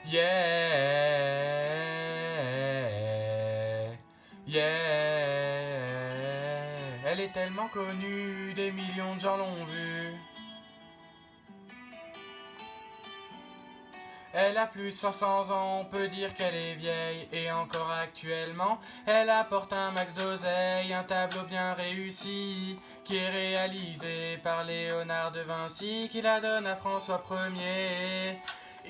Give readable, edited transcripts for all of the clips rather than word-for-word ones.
Yeah, yeah. Elle est tellement connue, des millions de gens l'ont vue. Elle a plus de 500 ans, on peut dire qu'elle est vieille. Et encore actuellement, elle apporte un max d'oseille. Un tableau bien réussi, qui est réalisé par Léonard de Vinci, qui la donne à François Ier.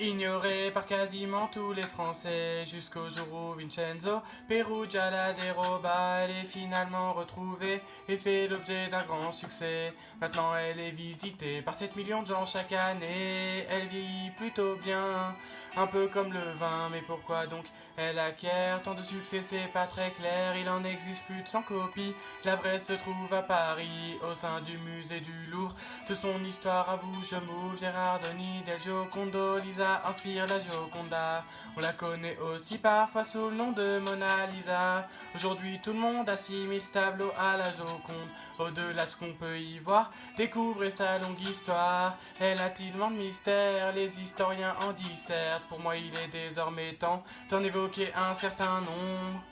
Ignoré par quasiment tous les Français, jusqu'au jour où Vincenzo Perugia la déroba. Elle est finalement retrouvée et fait l'objet d'un grand succès. Maintenant elle est visitée par 7 millions de gens chaque année. Elle vieillit plutôt bien, un peu comme le vin, mais pourquoi donc elle acquiert tant de succès, c'est pas très clair. Il en existe plus de 100 copies, la vraie se trouve à Paris, au sein du musée du Louvre. De son histoire à vous je m'ouvre, Gérard Denis del Giocondo, Lisa inspire la Gioconda. On la connaît aussi parfois sous le nom de Mona Lisa. Aujourd'hui tout le monde assimile ce tableau à la Joconde. Au-delà de ce qu'on peut y voir, découvrez sa longue histoire. Elle a tellement de mystères, les historiens en dissertent. Pour moi il est désormais temps d'en évoquer un certain nombre.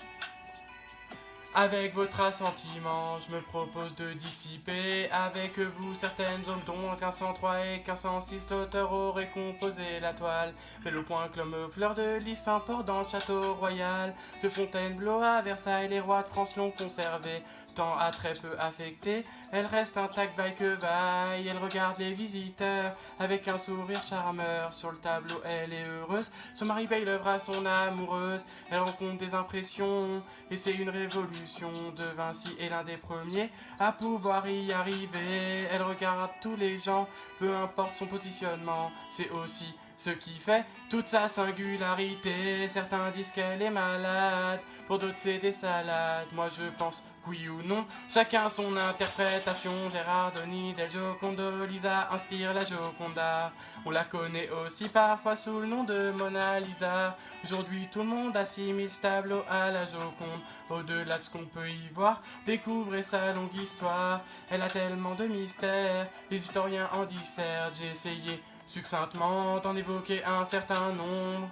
Avec votre assentiment, je me propose de dissiper avec vous certaines zones dont 1503 et 1506 l'auteur aurait composé la toile. Mais le point que l'homme fleur de lys importe dans le château royal de Fontainebleau à Versailles, les rois de France l'ont conservé. Tant à très peu affecté, elle reste intacte vaille que vaille. Elle regarde les visiteurs avec un sourire charmeur. Sur le tableau, elle est heureuse. Son mari paye l'œuvre à son amoureuse. Elle rencontre des impressions et c'est une révolution. De Vinci est l'un des premiers à pouvoir y arriver. Elle regarde tous les gens, peu importe son positionnement. C'est aussi ce qui fait toute sa singularité. Certains disent qu'elle est malade, pour d'autres c'est des salades. Moi je pense oui ou non, chacun son interprétation. Gérard Denis del Giocondo, Lisa inspire la Gioconda. On la connaît aussi parfois sous le nom de Mona Lisa. Aujourd'hui tout le monde assimile ce tableau à la Joconde. Au-delà de ce qu'on peut y voir, découvrez sa longue histoire. Elle a tellement de mystères, les historiens en dissertent. J'ai essayé succinctement d'en évoquer un certain nombre.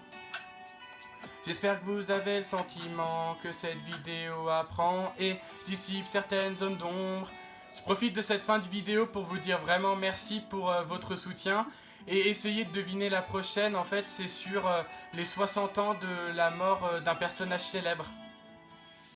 J'espère que vous avez le sentiment que cette vidéo apprend et dissipe certaines zones d'ombre. Je profite de cette fin de vidéo pour vous dire vraiment merci pour votre soutien. Et essayez de deviner la prochaine, en fait c'est sur les 60 ans de la mort d'un personnage célèbre.